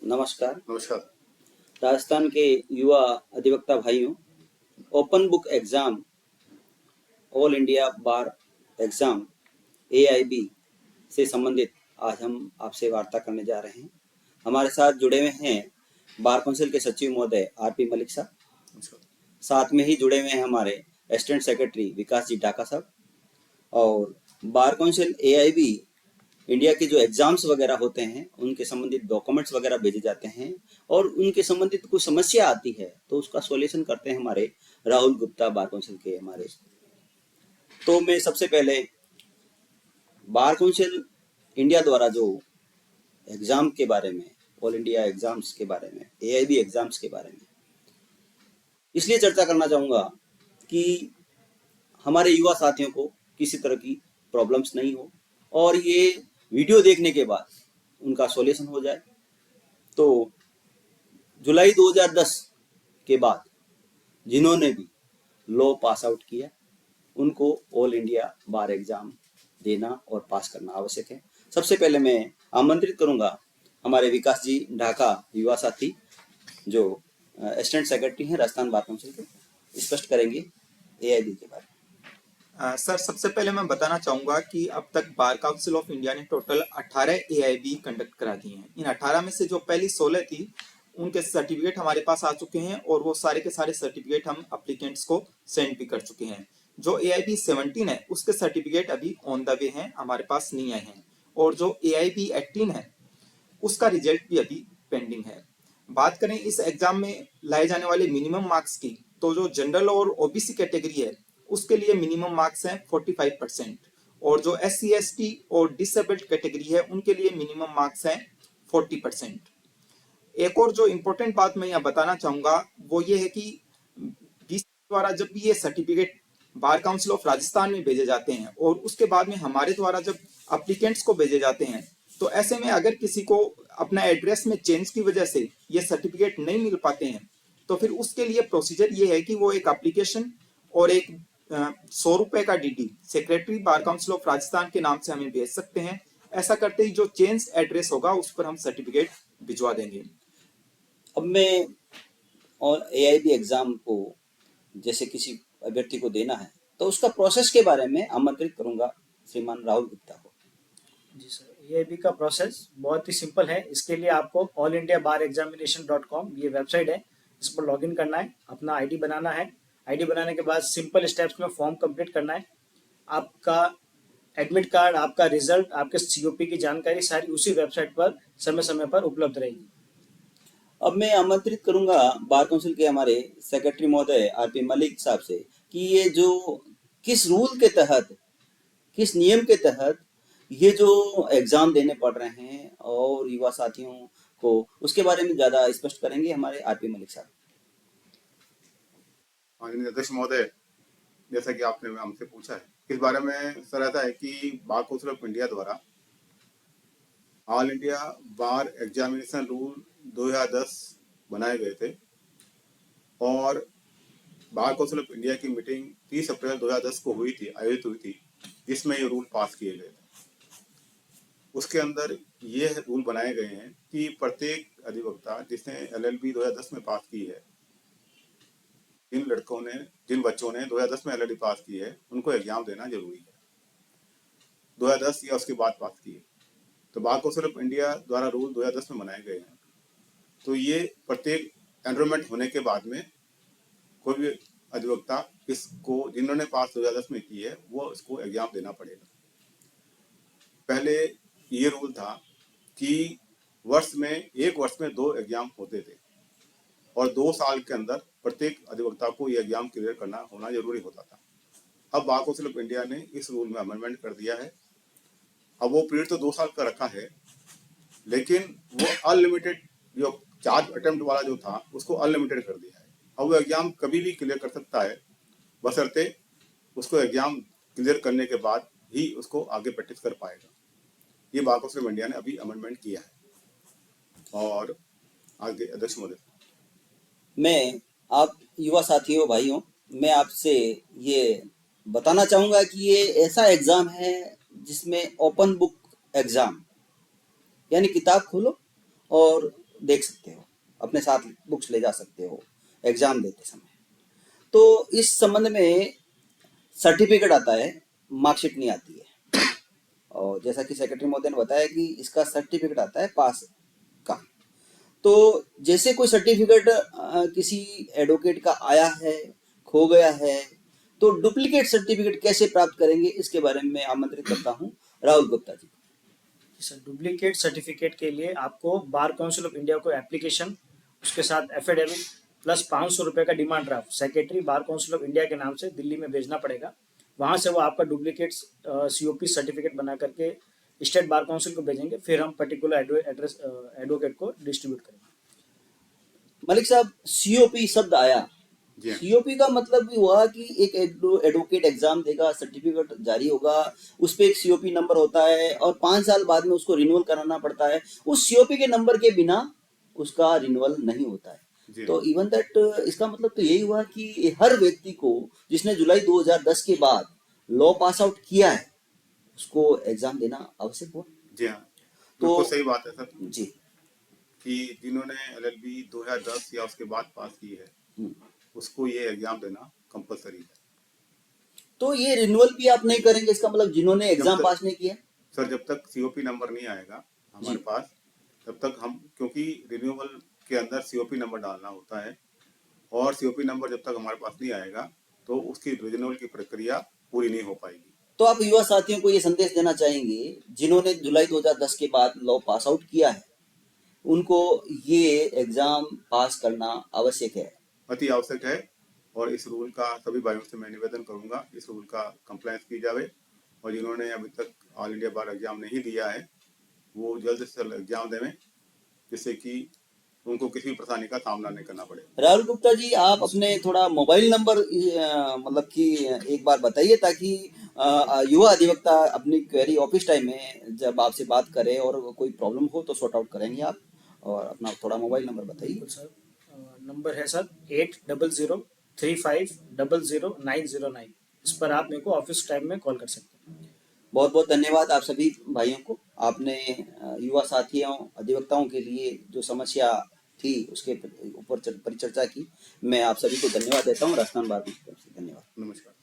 नमस्कार। नमस्कार। राजस्थान के युवा अधिवक्ता भाइयों, open book exam, all India बार एग्जाम AIB से संबंधित आज हम आपसे वार्ता करने जा रहे हैं। हमारे साथ जुड़े हुए हैं बार काउंसिल के सचिव महोदय RP मलिक साहब। नमस्कार। साथ में ही जुड़े हुए हैं हमारे असिस्टेंट सेक्रेटरी विकास जी ढाका साहब। और बार काउंसिल AIB इंडिया के जो एग्जाम्स वगैरह होते हैं उनके संबंधित डॉक्यूमेंट्स वगैरह भेजे जाते हैं और उनके संबंधित कोई समस्या आती है तो उसका सॉल्यूशन करते हैं हमारे राहुल गुप्ता बार काउंसिल के हमारे। तो मैं सबसे पहले बार काउंसिल इंडिया द्वारा जो एग्जाम के बारे में, ऑल इंडिया एग्जाम्स के बारे में, AIB एग्जाम्स के बारे में इसलिए चर्चा करना चाहूँगा कि हमारे युवा साथियों को किसी तरह की प्रॉब्लम्स नहीं हो और ये वीडियो देखने के बाद उनका सॉल्यूशन हो जाए। तो जुलाई 2010 के बाद जिन्होंने भी लॉ पास आउट किया उनको ऑल इंडिया बार एग्जाम देना और पास करना आवश्यक है। सबसे पहले मैं आमंत्रित करूंगा हमारे विकास जी ढाका युवा साथी जो असिस्टेंट सेक्रेटरी हैं राजस्थान बार काउंसिल के, स्पष्ट करेंगे AIB के बारे में। सर, सबसे पहले मैं बताना चाहूंगा कि अब तक बार काउंसिल ऑफ इंडिया ने टोटल 18 AIB कंडक्ट करा दिए हैं। इन 18 में से जो पहली 16 थी उनके सर्टिफिकेट हमारे पास आ चुके हैं और वो सारे के सारे सर्टिफिकेट हम अप्लीकेंट्स को सेंड भी कर चुके हैं। जो AIB 17 है उसके सर्टिफिकेट अभी ऑन द वे हैं, हमारे पास नहीं आए हैं। और जो AIB 18 है उसका रिजल्ट भी अभी पेंडिंग है। बात करें इस एग्जाम में लाए जाने वाले मिनिमम मार्क्स की, तो जो जनरल और OBC कैटेगरी है उसके लिए मिनिमम मार्क्स हैं 45% और जो SC ST और डिसेबल्ड कैटेगरी है उनके लिए मिनिमम मार्क्स हैं 40%। एक और जो इम्पोर्टेंट बात मैं यहाँ बताना चाहूंगा वो ये है कि BC द्वारा जब भी ये certificate bar council of Rajasthan में भेजे जाते हैं और उसके बाद में हमारे द्वारा जब अप्लीकेंट्स को भेजे जाते हैं, तो ऐसे में अगर किसी को अपना एड्रेस में चेंज की वजह से ये सर्टिफिकेट नहीं मिल पाते हैं तो फिर उसके लिए प्रोसीजर ये है कि वो एक एप्लीकेशन और एक 100 रुपए का DD secretary bar council of Rajasthan के नाम से हमें भेज सकते हैं। ऐसा करते ही जो चेंज एड्रेस होगा उस पर हम सर्टिफिकेट भिजवा देंगे। अब मैं और AIB एग्जाम को जैसे किसी अभ्यर्थी को देना है तो उसका प्रोसेस के बारे में आमंत्रित करूंगा श्रीमान राहुल गुप्ता को। जी सर, AIB का प्रोसेस बहुत ही सिंपल है। इसके लिए आपको allindiabarexamination.com ये वेबसाइट है, इस पर लॉगिन करना है, अपना आईडी बनाना है। आईडी बनाने के बाद सिंपल स्टेप्स में फॉर्म कंप्लीट करना है। आपका एडमिट कार्ड, आपका रिजल्ट, आपके COP की जानकारी सारी उसी वेबसाइट पर समय समय पर उपलब्ध रहेगी। अब मैं आमंत्रित करूंगा बार काउंसिल के हमारे सेक्रेटरी महोदय RP मलिक साहब से कि ये जो किस रूल के तहत, किस नियम के तहत ये जो एग्जाम देने पड़ रहे हैं और युवा साथियों को, उसके बारे में ज्यादा स्पष्ट करेंगे हमारे RP मलिक साहब। माननीय अध्यक्ष महोदय, जैसा कि आपने हमसे पूछा है इस बारे में, सर ऐसा है कि बार काउंसिल ऑफ इंडिया द्वारा ऑल इंडिया बार एग्जामिनेशन रूल 2010 बनाए गए थे और बार काउंसिल ऑफ इंडिया की मीटिंग 30 अप्रैल 2010 को आयोजित हुई थी, जिसमें ये रूल पास किए गए थे। उसके अंदर ये रूल बनाए गए हैं कि प्रत्येक अधिवक्ता जिसने LLB 2010 में पास की है, जिन बच्चों ने 2010 में LLB पास की है उनको एग्जाम देना जरूरी है। 2010 या उसके बाद पास की है तो बार काउंसिल ऑफ इंडिया द्वारा रूल 2010 में बनाए गए हैं। तो ये प्रत्येक एनरोलमेंट होने के बाद में कोई भी अधिवक्ता इसको, जिन्होंने पास 2010 में की है, वो इसको एग्जाम देना पड़ेगा। पहले ये रूल था कि एक वर्ष में 2 एग्जाम होते थे और 2 साल के अंदर प्रत्येक अधिवक्ता को ये एग्जाम क्लियर करना होना जरूरी होता था। अब बार काउंसिल ऑफ इंडिया ने इस रूल में अमेंडमेंट कर दिया है। अब वो पीरियड तो 2 साल का रखा है, लेकिन वो अनलिमिटेड, जो 4 अटेम्प्ट वाला जो था उसको अनलिमिटेड कर दिया है। अब वो एग्जाम कभी भी क्लियर कर सकता है, बशर्ते उसको एग्जाम क्लियर करने के बाद ही उसको आगे प्रैक्टिस कर पाएगा। ये बार काउंसिल ऑफ इंडिया ने अभी अमेंडमेंट किया है। और आगे अध्यक्ष महोदय, मैं आप युवा साथियों भाइयों, मैं आपसे ये बताना चाहूँगा कि ये ऐसा एग्ज़ाम है जिसमें ओपन बुक एग्ज़ाम, यानी किताब खोलो और देख सकते हो, अपने साथ बुक्स ले जा सकते हो एग्जाम देते समय। तो इस संबंध में सर्टिफिकेट आता है, मार्कशीट नहीं आती है। और जैसा कि सेक्रेटरी महोदय ने बताया कि इसका सर्टिफिकेट आता है पास का। तो जैसे कोई सर्टिफिकेट किसी एडवोकेट का आया है, खो गया है, तो डुप्लीकेट सर्टिफिकेट कैसे प्राप्त करेंगे, इसके बारे में आमंत्रित करता हूं Rahul Gupta ji. Sir, duplicate certificate के लिए आपको बार काउंसिल ऑफ इंडिया को एप्लीकेशन, उसके साथ एफिडेविट प्लस 500 रुपये का demand draft secretary bar council of India के नाम से दिल्ली में भेजना पड़ेगा। वहां से वो आपका डुप्लीकेट COP सर्टिफिकेट बना करके स्टेट बार काउंसिल को भेजेंगे, फिर हम पर्टिकुलर एड्रेस एडवोकेट को डिस्ट्रीब्यूट करेंगे। मलिक साहब, COP शब्द आया, जी हाँ। COP का मतलब भी हुआ कि एक एडवोकेट एग्जाम देगा, सर्टिफिकेट जारी होगा, उस पे एक COP नंबर होता है और 5 साल बाद में उसको रिन्यूअल कराना पड़ता है। उस COP के नंबर के बिना उसका रिन्यूअल नहीं होता है। जी तो इवन दैट इसका मतलब तो यही हुआ कि हर व्यक्ति को जिसने जुलाई 2010 के बाद लॉ पास आउट किया है उसको एग्जाम देना आवश्यक हुआ। जी हाँ, तो बिल्कुल सही बात है सर जी, कि जिन्होंने LLB 2010 या उसके बाद पास की है उसको ये एग्जाम देना कंपलसरी है। तो ये रिन्यूअल भी आप नहीं करेंगे, इसका मतलब जिन्होंने एग्जाम पास नहीं किया? सर, जब तक COP नंबर नहीं आएगा हमारे पास तब तक हम, क्योंकि रिन्यूअल के अंदर COP नंबर डालना होता है और COP नंबर जब तक हमारे पास नहीं आएगा तो उसकी रिन्यूअल की प्रक्रिया पूरी नहीं हो पाएगी। तो आप युवा साथियों को ये संदेश देना चाहेंगे जिन्होंने जुलाई 2010 के बाद लॉ पास आउट किया है, उनको ये एग्जाम पास करना आवश्यक है, अति आवश्यक है। और इस रूल का सभी भाइयों से मैं निवेदन करूंगा, इस रूल का कंप्लायंस की जाए और जिन्होंने अभी तक ऑल इंडिया बार एग्जाम नहीं दिया है वो जल्द से जल्द एग्जाम देवें, जिससे कि उनको किसी भी परेशानी का सामना नहीं करना पड़े। राहुल गुप्ता जी, आप अपने थोड़ा मोबाइल नंबर मतलब कि एक बार बताइए ताकि युवा अधिवक्ता अपनी क्वेरी ऑफिस टाइम में जब आपसे बात करे और कोई प्रॉब्लम हो तो सॉर्ट आउट करेंगे आप। और अपना थोड़ा मोबाइल नंबर बताइए। बिल्कुल सर, नंबर है सर 8003500909। इस पर आप मेरे को ऑफिस टाइम में कॉल कर सकते हैं। बहुत बहुत धन्यवाद आप सभी भाइयों को, आपने युवा साथियों अधिवक्ताओं के लिए जो समस्या थी उसके ऊपर परिचर्चा की। मैं आप सभी को धन्यवाद देता हूँ। राजस्थान बार की तरफ से धन्यवाद। नमस्कार।